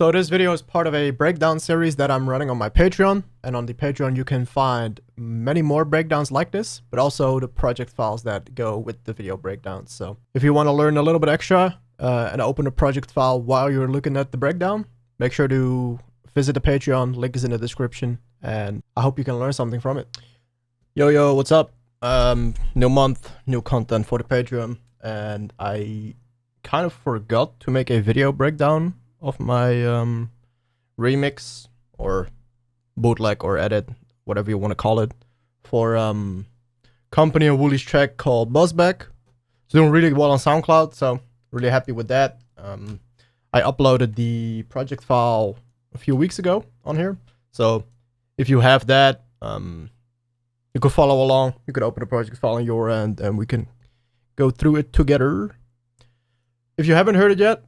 So this video is part of a breakdown series that I'm running on my Patreon, and on the Patreon you can find many more breakdowns like this, but also the project files that go with the video breakdowns. So if you want to learn a little bit extra and open a project file while you're looking at the breakdown, make sure to visit the Patreon, link is in the description, and I hope you can learn something from it. Yo, what's up? New month, new content for the Patreon, and I kind of forgot to make a video breakdown of my remix or bootleg or edit, whatever you want to call it, for Company and Woolly's track called Buzzback. It's doing really well on SoundCloud, so really happy with that. I uploaded the project file a few weeks ago on here, so if you have that, you could follow along. You could open the project file on your end and we can go through it together. If you haven't heard it yet,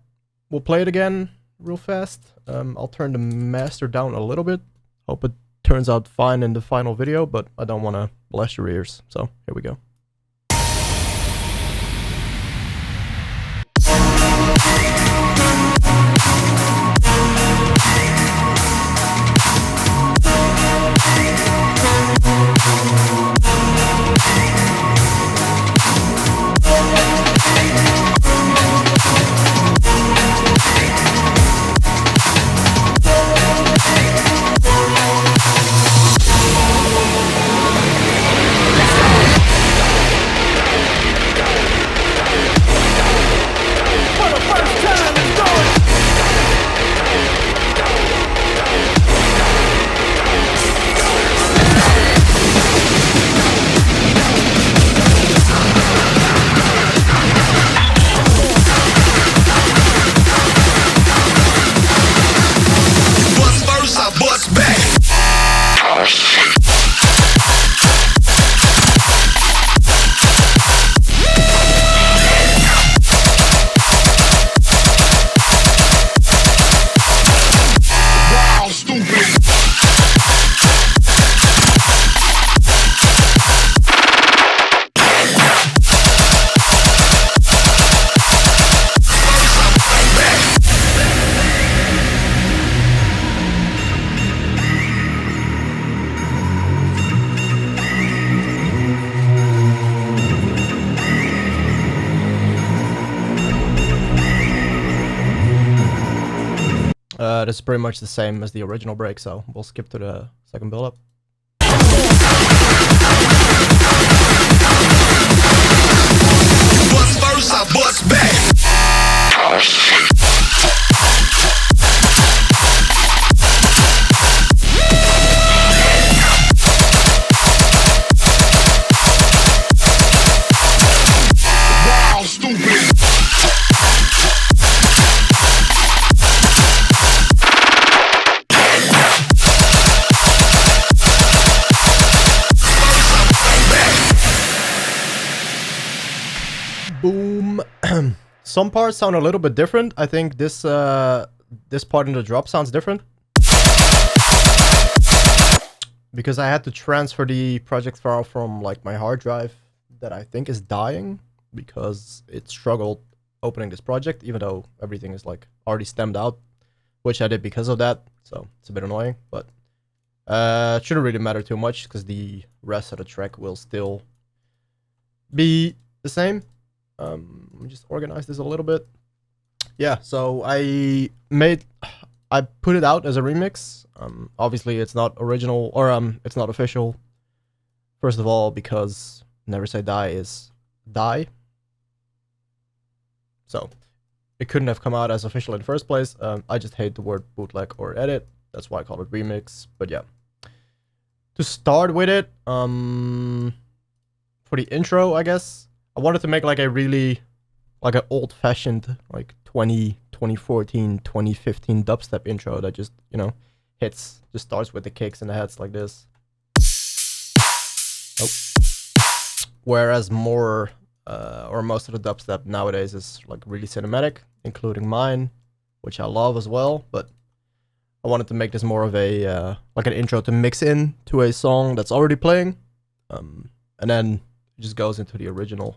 we'll play it again real fast. I'll turn the master down a little bit. Hope it turns out fine in the final video, but I don't want to blast your ears. So here we go. This is pretty much the same as the original break, so we'll skip to the second build-up. Bust first, I bust back. Oh shit. Wow, stupid. Boom. Some parts sound a little bit different. I think this this part in the drop sounds different because I had to transfer the project file from like my hard drive that I think is dying because it struggled opening this project, even though everything is like already stemmed out, which I did because of that. So it's a bit annoying, but it shouldn't really matter too much because the rest of the track will still be the same. Let me just organize this a little bit. Yeah, so I put it out as a remix. Obviously it's not original, or it's not official. First of all, because Never Say Die is die. So it couldn't have come out as official in the first place. I just hate the word bootleg or edit. That's why I call it remix. But yeah. To start with it, for the intro, I guess, I wanted to make like a really, like an old-fashioned, like 2014, 2015 dubstep intro that just, you know, hits, just starts with the kicks and the hats like this. Oh. Whereas more, or most of the dubstep nowadays is like really cinematic, including mine, which I love as well, but I wanted to make this more of a, like an intro to mix in to a song that's already playing, and then it just goes into the original.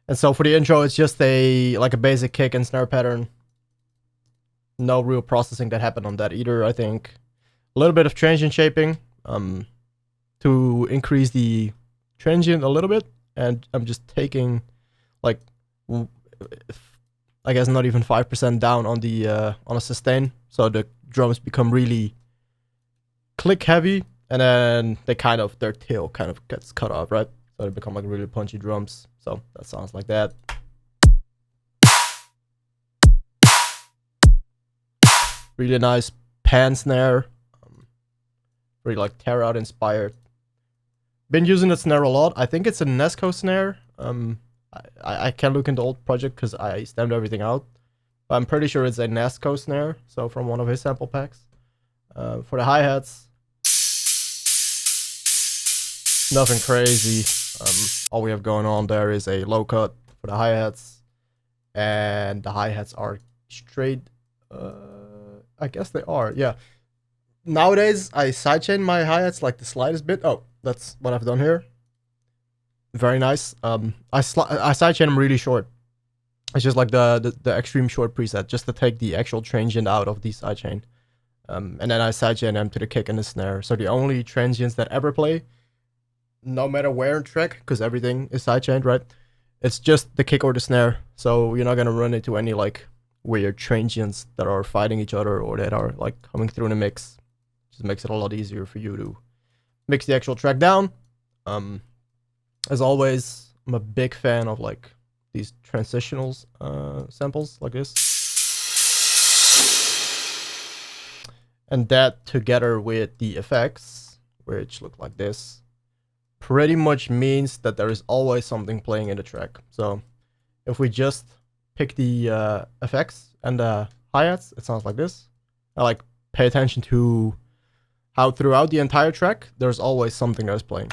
And so for the intro, it's just a, like a basic kick and snare pattern. no real processing that happened on that either. I think a little bit of transient shaping to increase the transient a little bit, and I'm just taking like I guess not even 5% down on the on a sustain, so the drums become really click heavy, and then they their tail kind of gets cut off, right? So they become like really punchy drums. So that sounds like that. Really nice pan snare, really like tear out inspired. Been using the snare a lot. I think it's a Nesco snare. I can't look into the old project because I stemmed everything out, but I'm pretty sure it's a Nesco snare, so from one of his sample packs. For the hi-hats, nothing crazy. All we have going on there is a low cut for the hi-hats, and the hi-hats are straight. I guess they are, yeah. Nowadays, I sidechain my hi-hats like the slightest bit. Oh, that's what I've done here. Very nice. I sidechain them really short. It's just like the extreme short preset, just to take the actual transient out of the sidechain. And then I sidechain them to the kick and the snare. So the only transients that ever play, no matter where in track, because everything is sidechained, right? It's just the kick or the snare. So you're not gonna run into any like weird transients that are fighting each other or that are like coming through in the mix. Just makes it a lot easier for you to mix the actual track down. As always, I'm a big fan of like these transitionals samples like this. And that together with the effects, which look like this, pretty much means that there is always something playing in the track. So if we just pick the effects and the hi-hats, it sounds like this. I like pay attention to how throughout the entire track, there's always something that's playing.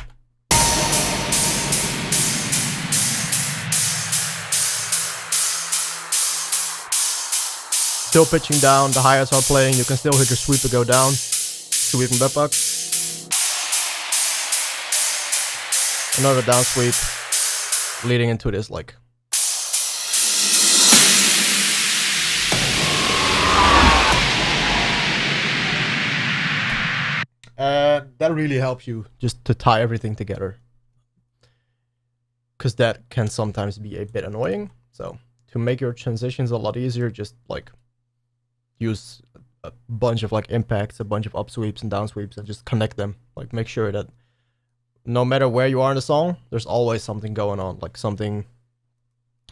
Still pitching down, the hi-hats are playing, you can still hear the sweeper go down, sweep and bedbugs. Another down sweep, leading into this like. That really helps you just to tie everything together, because that can sometimes be a bit annoying. So to make your transitions a lot easier, just like use a bunch of like impacts, a bunch of up sweeps and down sweeps, and just connect them. Like make sure that no matter where you are in the song, there's always something going on, like something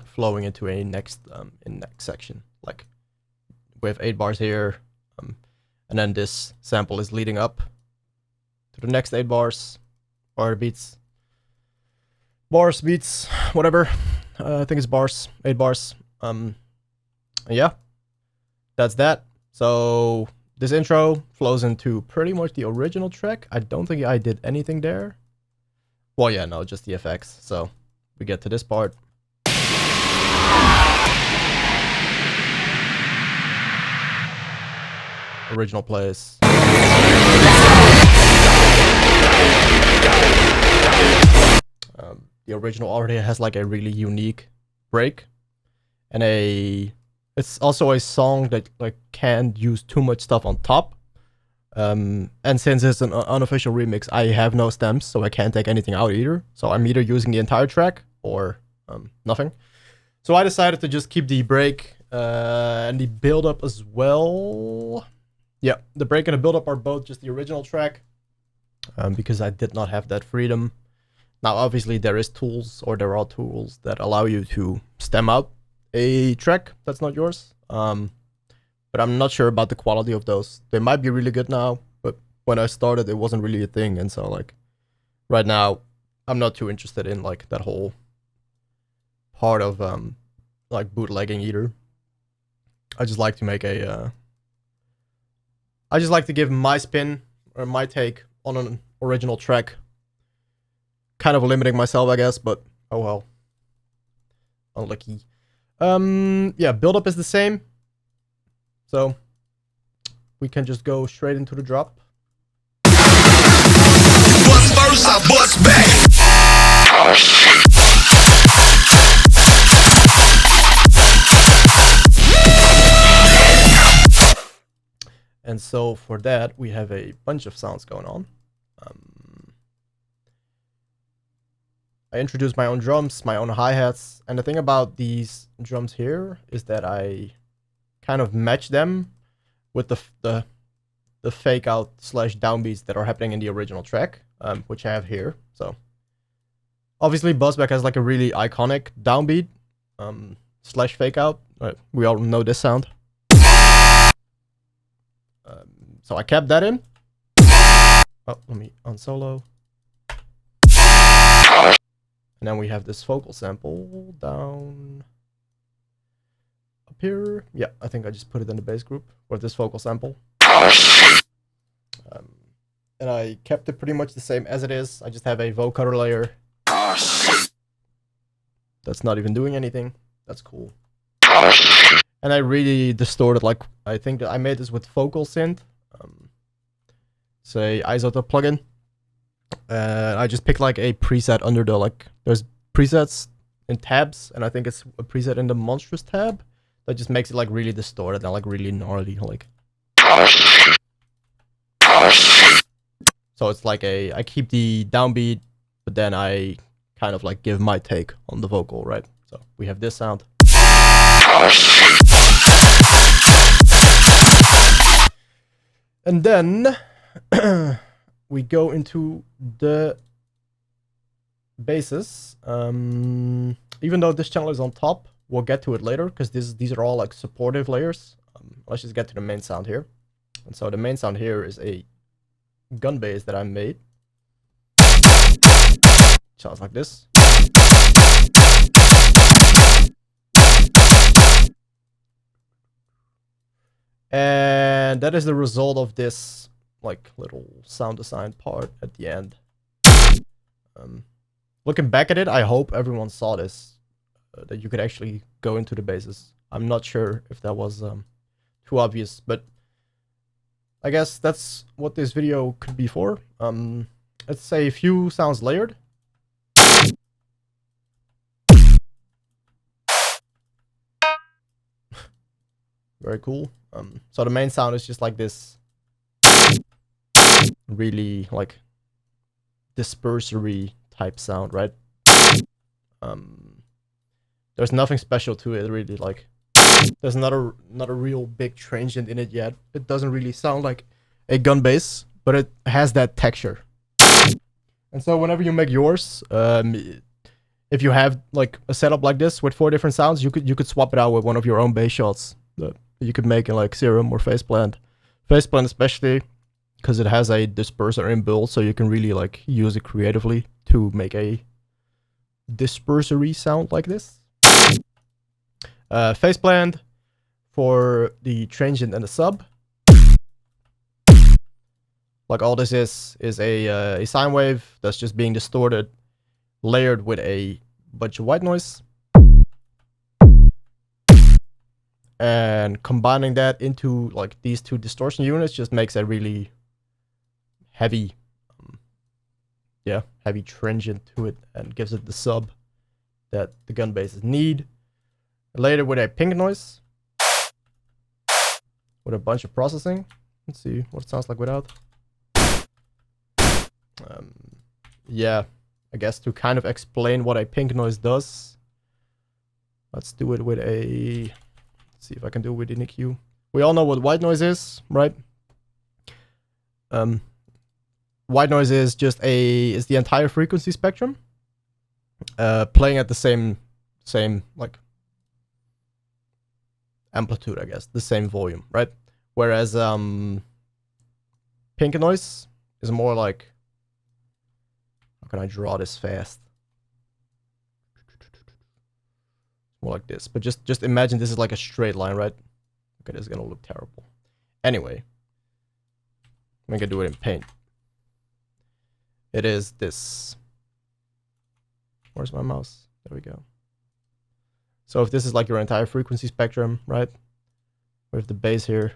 flowing into a next section. Like we have 8 bars here, and then this sample is leading up to the next 8 bars or beats. Bars, beats, whatever. I think it's bars, 8 bars. Yeah, that's that. So this intro flows into pretty much the original track. I don't think I did anything there. Well, yeah, no, just the effects. So we get to this part. Original plays. The original already has like a really unique break, and it's also a song that like can't use too much stuff on top. And since it's an unofficial remix, I have no stems, so I can't take anything out either. So I'm either using the entire track or nothing. So I decided to just keep the break and the build up as well. Yeah, the break and the build up are both just the original track, because I did not have that freedom. Now, obviously, there are tools that allow you to stem out a track that's not yours. But I'm not sure about the quality of those. They might be really good now, but when I started, it wasn't really a thing. And so, like, right now, I'm not too interested in, like, that whole part of, like, bootlegging either. I just like to make I just like to give my spin or my take on an original track. Kind of limiting myself, I guess, but oh well. Unlucky. Yeah, build up is the same. So we can just go straight into the drop. Bust first, I bust back. And so for that, we have a bunch of sounds going on. I introduced my own drums, my own hi-hats, and the thing about these drums here is that I kind of match them with the fake out / downbeats that are happening in the original track, which I have here. So obviously Buzzback has like a really iconic downbeat / fake out. We all know this sound. So I kept that in. Oh, let me unsolo. And then we have this vocal sample down up here. Yeah, I think I just put it in the bass group with this vocal sample. And I kept it pretty much the same as it is. I just have a vocoder layer. That's not even doing anything. That's cool. And I really distorted, like, I think that I made this with vocal synth. Say Isotope plugin. I just picked like a preset under the, like, there's presets in tabs, and I think it's a preset in the monstrous tab that just makes it like really distorted and like really gnarly, like. So it's like I keep the downbeat, but then I kind of like give my take on the vocal, right? So we have this sound. And then we go into the basses. Even though this channel is on top, we'll get to it later because these are all like supportive layers. Let's just get to the main sound here. And so the main sound here is a gun bass that I made. Sounds like this. And that is the result of this like little sound design part at the end. Looking back at it, I hope everyone saw this, that you could actually go into the basses. I'm not sure if that was too obvious, but I guess that's what this video could be for. Let's say a few sounds layered. Very cool. So the main sound is just like this really like dispersory type sound, right? There's nothing special to it, really. Like, there's not a real big transient in it yet. It doesn't really sound like a gun bass, but it has that texture. And so whenever you make yours, if you have like a setup like this with 4 different sounds, you could swap it out with one of your own bass shots that you could make in like Serum or Faceplant. Faceplant especially, because it has a disperser inbuilt, so you can really like use it creatively to make a dispersory sound like this. Faceplant for the transient and the sub. Like all this is a sine wave that's just being distorted, layered with a bunch of white noise. And combining that into like these 2 distortion units just makes a really heavy, heavy transient to it and gives it the sub that the gun basses need. Later with a pink noise, with a bunch of processing. Let's see what it sounds like without. Yeah, I guess to kind of explain what a pink noise does, let's do it with a. Let's see if I can do it with an EQ. We all know what white noise is, right? White noise is just is the entire frequency spectrum playing at the same like amplitude, I guess, the same volume, right? Whereas pink noise is more like, how can I draw this fast? More like this, but just imagine this is like a straight line, right? Okay, this is gonna look terrible. Anyway, we can do it in Paint. It is this. Where's my mouse? There we go. So if this is like your entire frequency spectrum, right? With the bass here,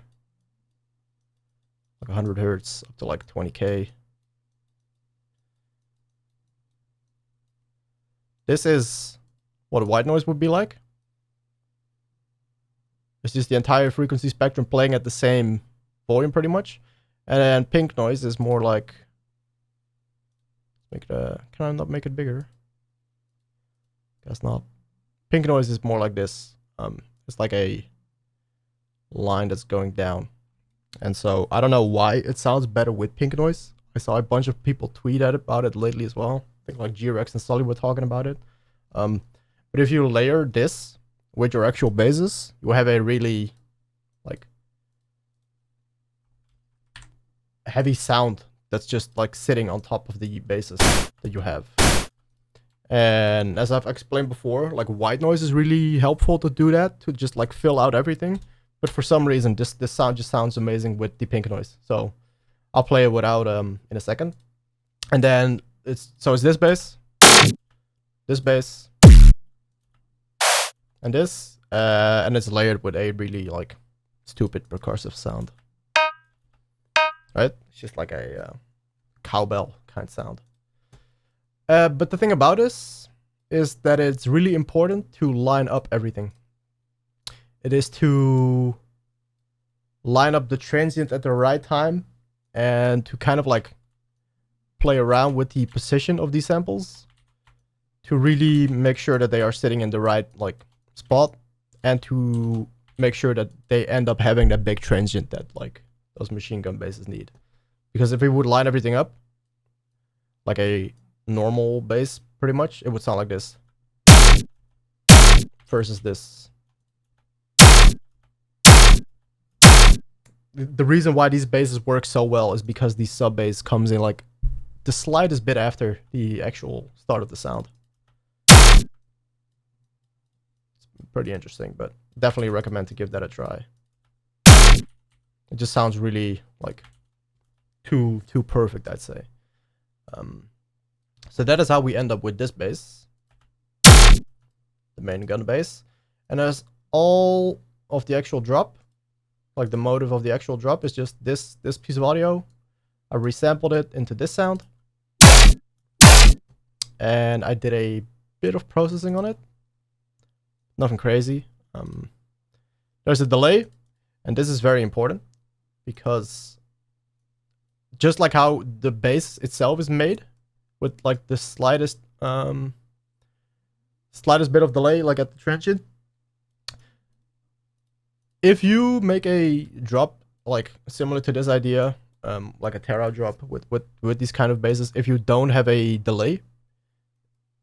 like 100 hertz up to like 20K. This is what white noise would be like. It's just the entire frequency spectrum playing at the same volume pretty much. And then pink noise is more like, make it can I not make it bigger? Guess not. Pink noise is more like this. It's like a line that's going down. And so I don't know why it sounds better with pink noise. I saw a bunch of people tweet about it lately as well. I think like GRX and Sully were talking about it. But if you layer this with your actual basses, you have a really like heavy sound that's just like sitting on top of the basses that you have. And as I've explained before, like white noise is really helpful to do that, to just like fill out everything. But for some reason, this sound just sounds amazing with the pink noise. So I'll play it without in a second. And then it's this bass, and this, and it's layered with a really like stupid percussive sound. Right? It's just like a cowbell kind of sound. But the thing about this is that it's really important to line up everything. It is to line up the transient at the right time and to kind of like play around with the position of these samples to really make sure that they are sitting in the right like spot, and to make sure that they end up having that big transient that like those machine gun basses need. Because if we would line everything up like a normal bass, pretty much, it would sound like this versus this. The reason why these basses work so well is because the sub bass comes in like the slightest bit after the actual start of the sound. It's pretty interesting, but definitely recommend to give that a try. It just sounds really like too perfect, I'd say. So that is how we end up with this bass, the main gun bass. And as all of the actual drop, like the motive of the actual drop is just this piece of audio. I resampled it into this sound, and I did a bit of processing on it. Nothing crazy. There's a delay, and this is very important because just like how the bass itself is made with like the slightest bit of delay, like at the transient. If you make a drop like similar to this idea, like a Terra drop with these kind of basses, if you don't have a delay,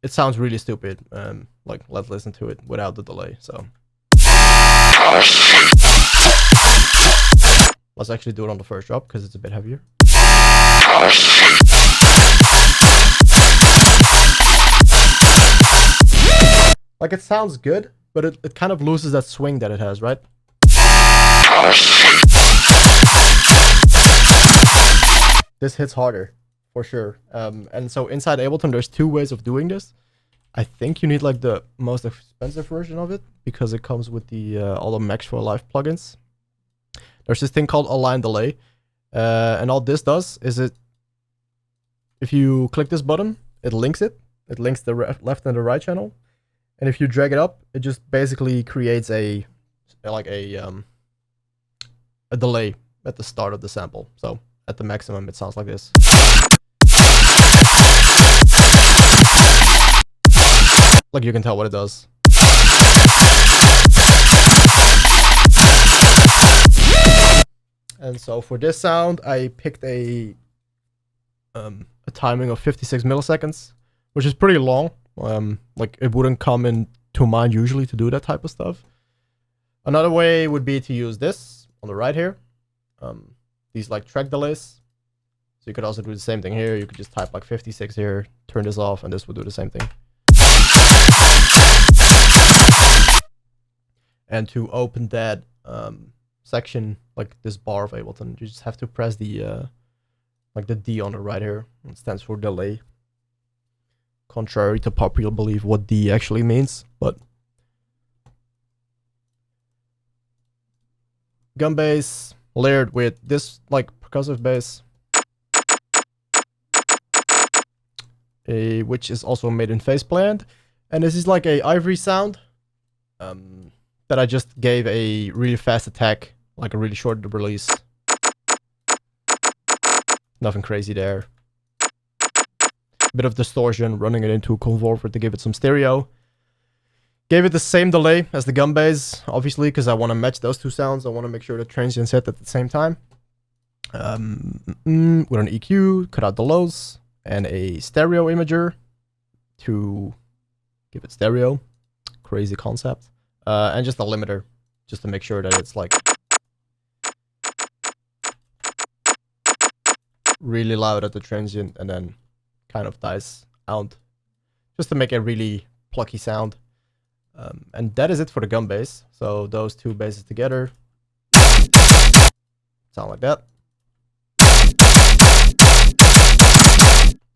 it sounds really stupid. Like let's listen to it without the delay. So let's actually do it on the first drop because it's a bit heavier. Like it sounds good, but it kind of loses that swing that it has, right? This hits harder, for sure. And so inside Ableton, there's two ways of doing this. I think you need like the most expensive version of it because it comes with the all the Max for Live plugins. There's this thing called Align Delay, and all this does is if you click this button, it links it. It links the left and the right channel, and if you drag it up, it just basically creates a delay at the start of the sample. So at the maximum, it sounds like this. Like you can tell what it does. And so for this sound, I picked a timing of 56 milliseconds, which is pretty long. Like it wouldn't come into mind usually to do that type of stuff. Another way would be to use this on the right here. These like track delays. So you could also do the same thing here. You could just type like 56 here, turn this off, and this would do the same thing. And to open that section, like this bar of Ableton, you just have to press the like the D on the right here. It stands for delay. Contrary to popular belief, what D actually means, but gun bass layered with this like percussive bass, which is also made in phase plant, and this is like a ivory sound that I just gave a really fast attack, like a really short release. Nothing crazy there. Bit of distortion, running it into a converter to give it some stereo. Gave it the same delay as the gun bass, obviously, because I want to match those two sounds. I want to make sure the transients hit at the same time. With an EQ, cut out the lows, and a stereo imager to give it stereo. Crazy concept. And just a limiter, just to make sure that it's like really loud at the transient and then kind of dies out, just to make a really plucky sound. And that is it for the gun bass. So those two basses together sound like that.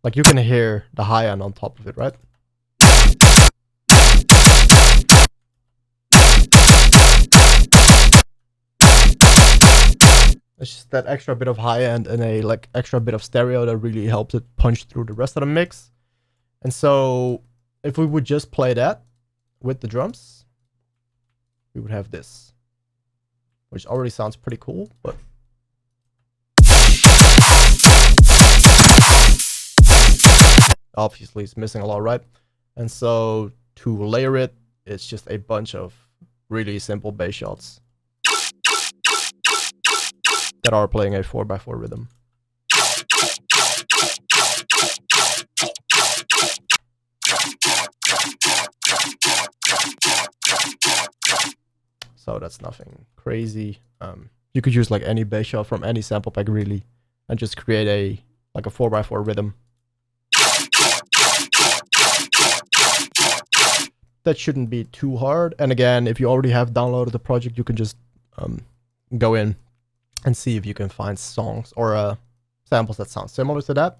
Like you can hear the high end on top of it, right? It's just that extra bit of high end and a like extra bit of stereo that really helps it punch through the rest of the mix. And so if we would just play that with the drums, we would have this, which already sounds pretty cool, but obviously it's missing a lot, right? And so to layer it, it's just a bunch of really simple bass shots that are playing a 4x4 rhythm. So that's nothing crazy. You could use like any bass shot from any sample pack really, and just create a 4x4 rhythm. That shouldn't be too hard. And again, if you already have downloaded the project, you can just go in and see if you can find songs or samples that sound similar to that.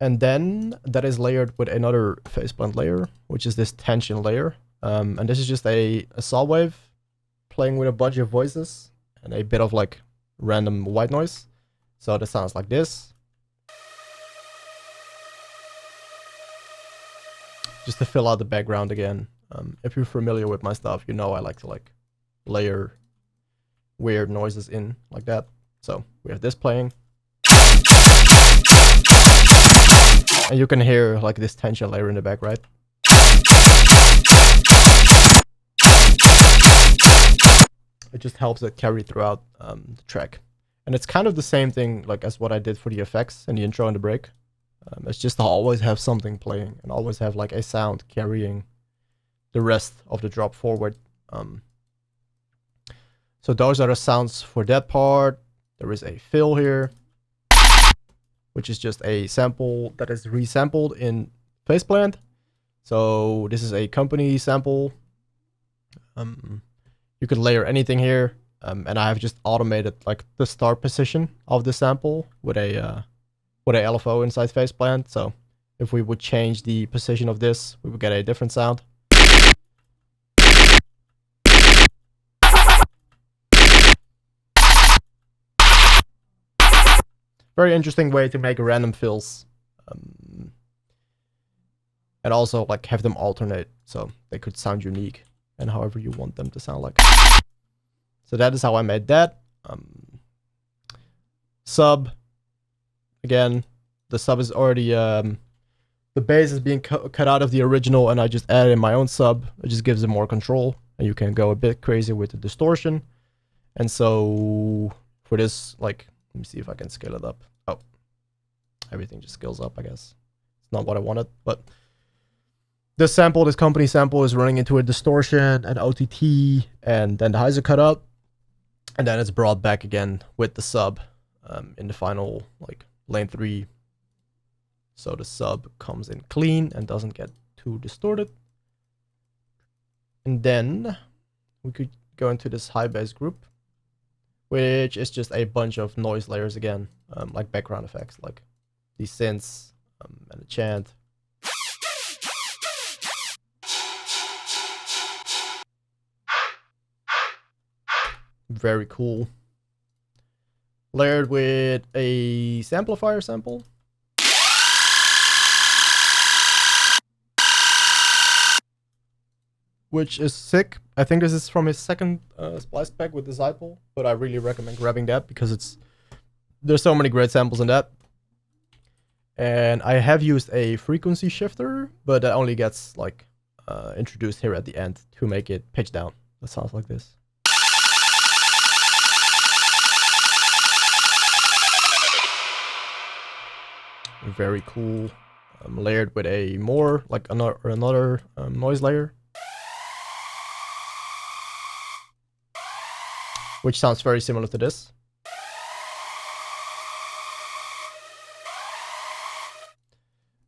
And then that is layered with another phase blend layer, which is this tension layer. And this is just a saw wave playing with a bunch of voices and a bit of like random white noise. So that sounds like this. Just to fill out the background again. If you're familiar with my stuff, you know I like to like layer weird noises in like that. So we have this playing. And you can hear like this tension layer in the back, right? It just helps it carry throughout the track. And it's kind of the same thing like as what I did for the effects in the intro and the break. It's just to always have something playing and always have like a sound carrying the rest of the drop forward. So those are the sounds for that part. There is a fill here, which is just a sample that is resampled in phase blend. So this is a company sample. You could layer anything here, and I have just automated like the start position of the sample with a LFO inside phase blend. So if we would change the position of this, we would get a different sound. Very interesting way to make random fills. And also like have them alternate so they could sound unique and however you want them to sound like. So that is how I made that. Sub. Again, the sub is already, the bass is being cut out of the original and I just added in my own sub. It just gives it more control and you can go a bit crazy with the distortion. And so for this, like, let me see if I can scale it up. Oh, everything just scales up, I guess. It's not what I wanted, but this sample, this company sample is running into a distortion and OTT, and then the highs are cut out. And then it's brought back again with the sub in the final, like, lane 3. So the sub comes in clean and doesn't get too distorted. And then we could go into this high bass group, which is just a bunch of noise layers again, like background effects, like these synths and a chant. Very cool. Layered with a samplifier sample. Which is sick. I think this is from his second splice pack with the Zypel, but I really recommend grabbing that because it's there's so many great samples in that. And I have used a frequency shifter, but that only gets like introduced here at the end to make it pitch down. That sounds like this. Very cool. Layered with a more like another noise layer, which sounds very similar to this.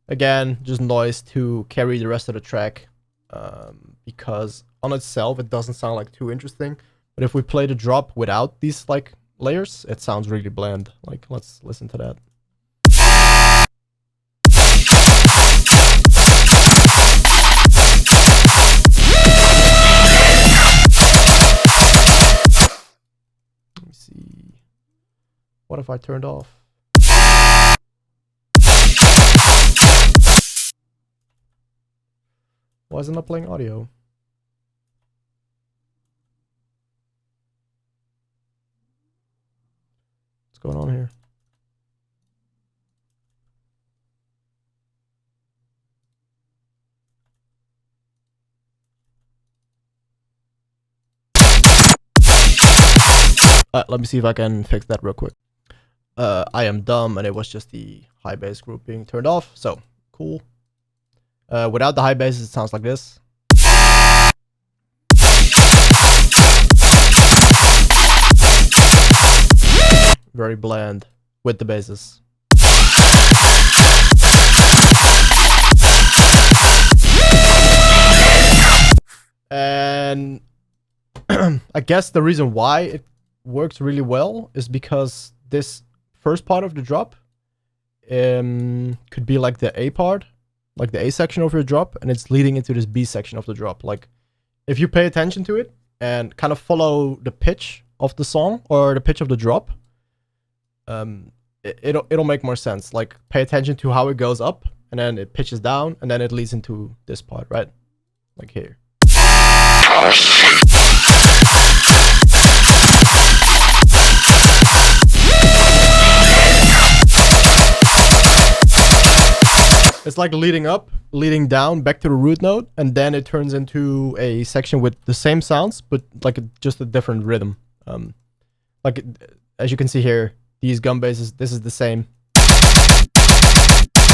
Again, just noise to carry the rest of the track, because on itself it doesn't sound like too interesting. But if we play the drop without these like layers, it sounds really bland. Like, let's listen to that. Let me see. What if I turned off? Why isn't it playing audio? What's going on here? Let me see if I can fix that real quick. I am dumb, and it was just the high bass group being turned off. So cool. Without the high bass, it sounds like this. Very bland with the basses. And I guess the reason why it works really well is because this first part of the drop could be like the A part, like the A section of your drop, and it's leading into this B section of the drop. Like, if you pay attention to it and kind of follow the pitch of the song or the pitch of the drop, it'll make more sense. Like, pay attention to how it goes up, and then it pitches down, and then it leads into this part, right? Like here. It's like leading up, leading down, back to the root note, and then it turns into a section with the same sounds, but like just a different rhythm. Like, as you can see here, these gum basses, this is the same.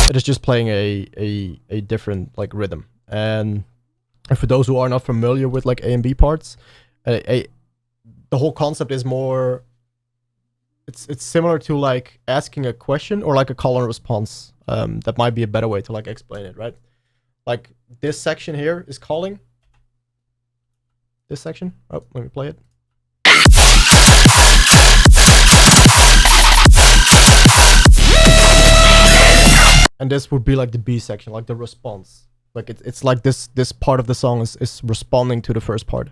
It is just playing a different like rhythm. And for those who are not familiar with like A and B parts, the whole concept is more. It's similar to like asking a question or like a call and response. That might be a better way to like explain it, right? Like, this section here is calling. This section. Oh, let me play it. And this would be like the B section, like the response. Like it's like this part of the song is responding to the first part.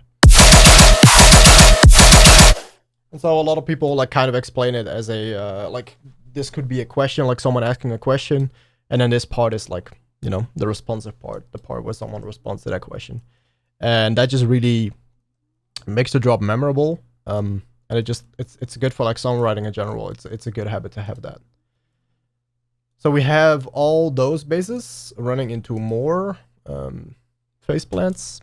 And so a lot of people like kind of explain it as a like, this could be a question, like someone asking a question, and then this part is like, you know, the responsive part, the part where someone responds to that question. And that just really makes the drop memorable. And it's good for like songwriting in general. It's a good habit to have that. So we have all those basses running into more face plants.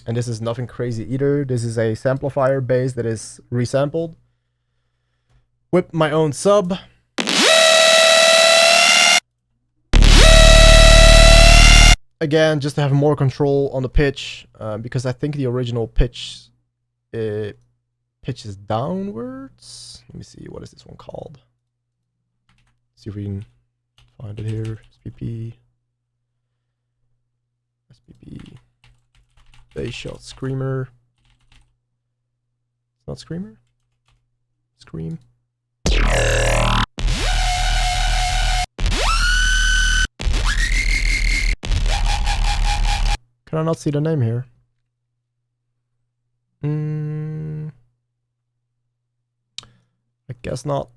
And this is nothing crazy either. This is a samplifier bass that is resampled with my own sub. Again, just to have more control on the pitch, because I think the original pitch pitches downwards. Let me see, what is this one called? See if we can find it here. SPP. Bass shot screamer. It's not screamer. Scream. Can I not see the name here? I guess not.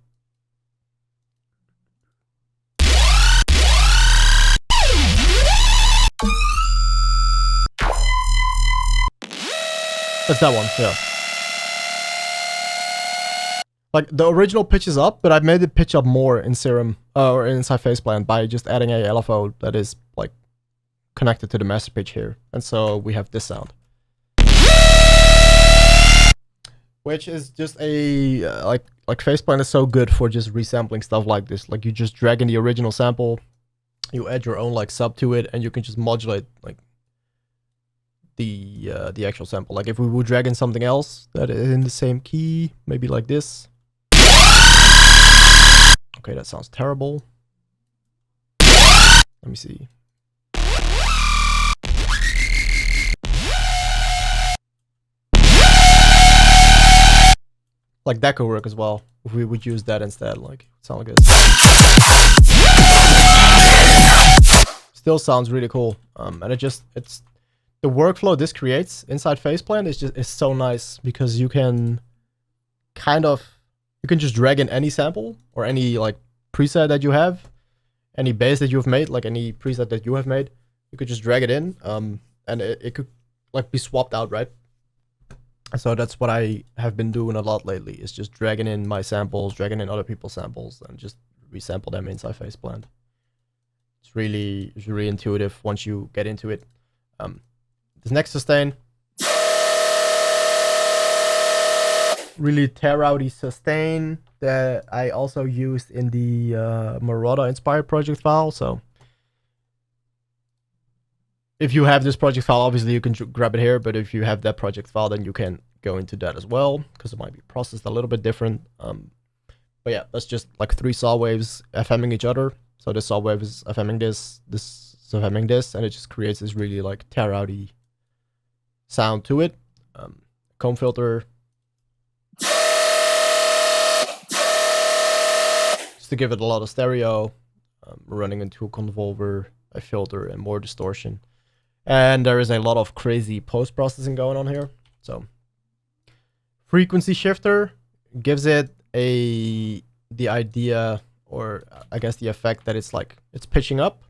That's that one, yeah. Like the original pitch is up, but I've made it pitch up more in Serum or inside Faceplant by just adding a LFO that is like connected to the master pitch here, and so we have this sound, which is just a like Faceplant is so good for just resampling stuff like this. Like you just drag in the original sample, you add your own like sub to it, and you can just modulate like the actual sample. Like if we would drag in something else that is in the same key, maybe like this. Okay, that sounds terrible. Let me see. Like that could work as well if we would use that instead. Like sound like this. Still sounds really cool. And it's the workflow this creates inside Faceplant is so nice because you can just drag in any sample or any like preset that you have, any bass that you've made, like any preset that you have made, you could just drag it in, and it could like be swapped out, right? So that's what I have been doing a lot lately, is just dragging in my samples, dragging in other people's samples, and just resample them inside Faceplant. It's really intuitive once you get into it. This next sustain, really tear-outy sustain that I also used in the Marauder inspired project file. So if you have this project file, obviously you can grab it here, but if you have that project file, then you can go into that as well, because it might be processed a little bit different. But yeah, that's just like 3 saw waves FMing each other. So this saw wave is FMing this is FMing this, and it just creates this really like tear-outy sound to it. Comb filter, just to give it a lot of stereo, running into a convolver, a filter, and more distortion. And there is a lot of crazy post-processing going on here. So frequency shifter gives it the idea, or I guess the effect, that it's like it's pitching up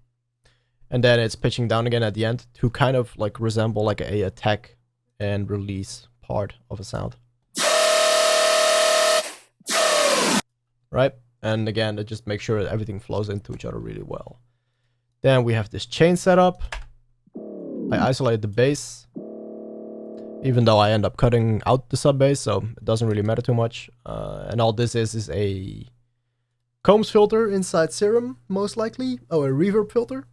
and then it's pitching down again at the end to kind of like resemble like a attack and release part of a sound, right? And again, it just makes sure that everything flows into each other really well. Then we have this chain setup. I isolate the bass, even though I end up cutting out the sub bass, so it doesn't really matter too much. And all this is a Combs filter inside Serum, most likely. Oh, a reverb filter.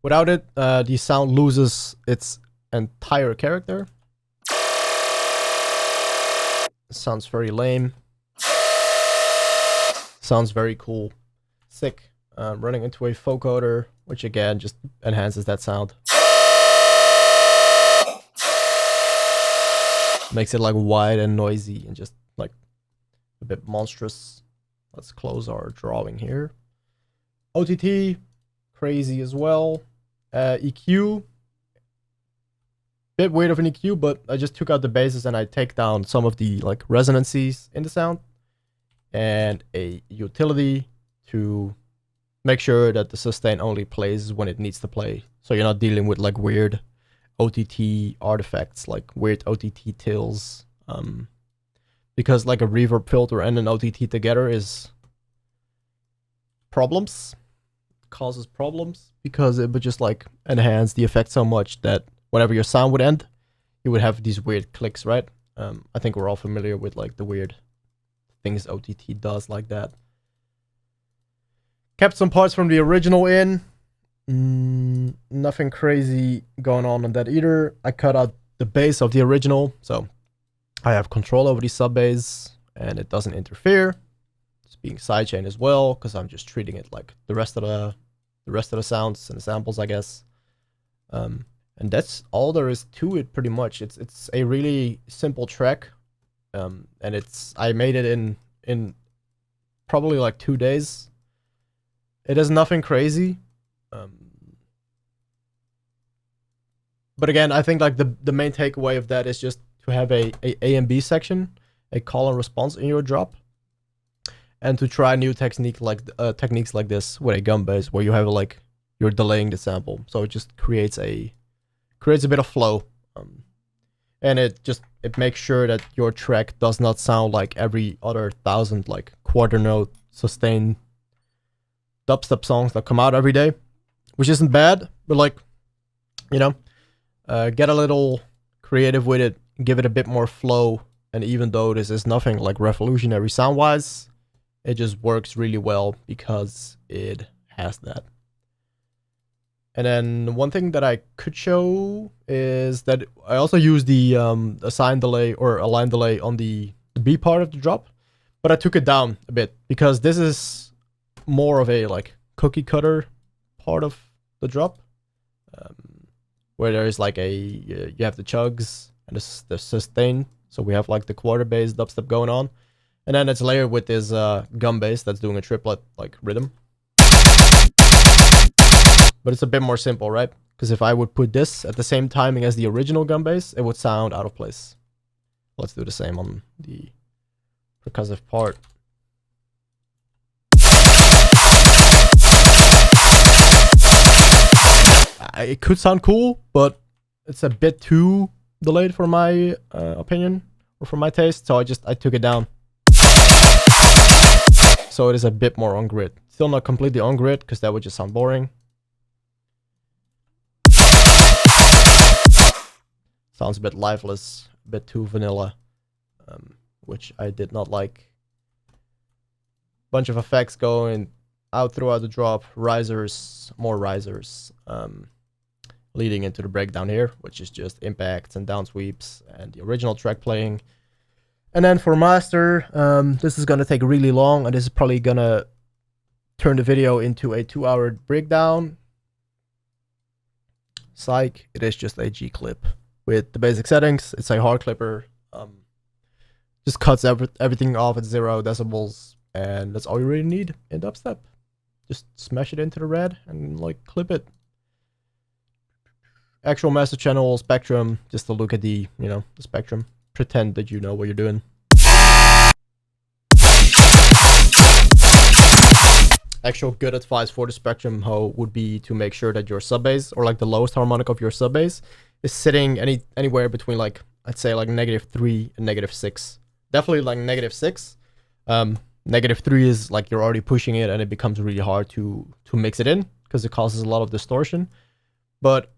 Without it, the sound loses its entire character. Sounds very lame. Sounds very cool. Sick. Running into a vocoder, which again just enhances that sound. Makes it like wide and noisy and just like a bit monstrous. Let's close our drawing here. OTT, crazy as well. EQ, bit weird of an EQ, but I just took out the basses and I take down some of the like resonancies in the sound. And a utility to make sure that the sustain only plays when it needs to play. So you're not dealing with like weird OTT artifacts, like weird OTT tills. Because like a reverb filter and an OTT together is causes problems, because it would just like enhance the effect so much that whenever your sound would end, you would have these weird clicks, right? I think we're all familiar with like the weird things OTT does like that. Kept some parts from the original in. Nothing crazy going on that either. I cut out the bass of the original, so I have control over the sub bass and it doesn't interfere. It's being sidechained as well, because I'm just treating it like the rest of the sounds and the samples, I guess. And that's all there is to it, pretty much. It's a really simple track, and I made it in probably like 2 days. It is nothing crazy. But again, I think like the main takeaway of that is just to have a and B section, a call and response in your drop, and to try new techniques like this with a gum bass, where you have like you're delaying the sample, so it just creates a bit of flow. and it makes sure that your track does not sound like every other 1,000 like quarter note sustained dubstep songs that come out every day, which isn't bad, but like, you know, get a little creative with it, give it a bit more flow. And even though this is nothing like revolutionary sound wise, it just works really well because it has that. And then one thing that I could show is that I also use the assign delay or align delay on the B part of the drop, but I took it down a bit because this is more of a like cookie cutter part of the drop, where there is like you have the chugs and the sustain. So we have like the quarter bass dubstep going on, and then it's layered with this gum bass that's doing a triplet like rhythm. But it's a bit more simple, right? Because if I would put this at the same timing as the original gum bass, it would sound out of place. Let's do the same on the percussive part. It could sound cool, but it's a bit too delayed for my opinion or for my taste, so I took it down. So it is a bit more on grid. Still not completely on grid because that would just sound boring. Sounds a bit lifeless, a bit too vanilla, which I did not like. Bunch of effects going out throughout the drop, risers, more risers, leading into the breakdown here, which is just impacts and down sweeps and the original track playing. And then for master, this is gonna take really long, and this is probably gonna turn the video into a 2-hour breakdown. Psych, it is just a G clip with the basic settings. It's a hard clipper, just cuts everything off at 0 decibels, and that's all you really need in dubstep. Just smash it into the red and like clip it. Actual master channel spectrum, just to look at the the spectrum. Pretend that you know what you're doing. Actual good advice for the spectrum would be to make sure that your sub bass, or like the lowest harmonic of your sub bass, is sitting anywhere between like, I'd say like -3 and -6. Definitely like -6. -3 is like you're already pushing it and it becomes really hard to mix it in because it causes a lot of distortion. But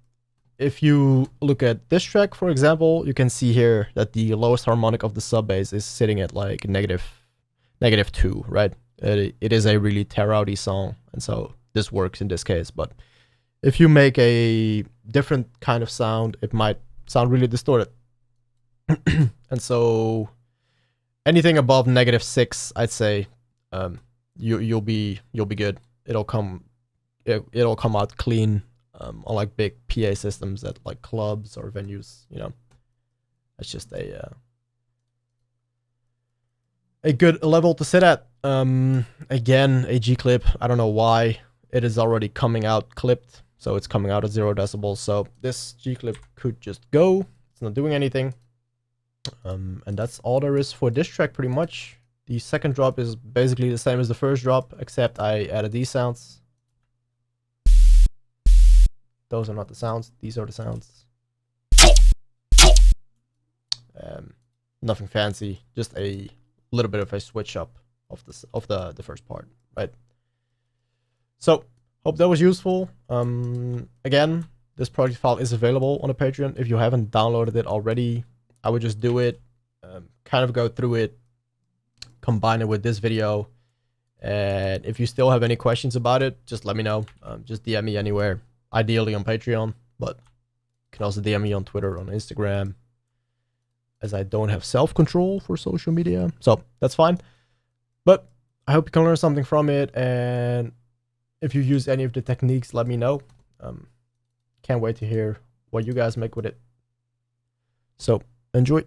if you look at this track, for example, you can see here that the lowest harmonic of the sub bass is sitting at like -2, right? It is a really tear-outy song, and so this works in this case. But if you make a different kind of sound, it might sound really distorted. And so anything above -6, I'd say, you'll be good. It'll come out clean on like big PA systems at like clubs or venues. That's just a good level to sit at. Again, a G clip. I don't know why it is already coming out clipped, so it's coming out at 0 decibels. So this G clip could just go. It's not doing anything. And that's all there is for this track, pretty much. The second drop is basically the same as the first drop, except I added these sounds. Those are not the sounds. These are the sounds. Nothing fancy. Just a little bit of a switch up of the first part, right? So hope that was useful. Again, this project file is available on the Patreon. If you haven't downloaded it already, I would just do it, kind of go through it, combine it with this video, and if you still have any questions about it, just let me know. Just DM me anywhere, ideally on Patreon, but you can also DM me on Twitter, on Instagram, as I don't have self-control for social media, so that's fine. But I hope you can learn something from it, and if you use any of the techniques, let me know. Can't wait to hear what you guys make with it. So enjoy.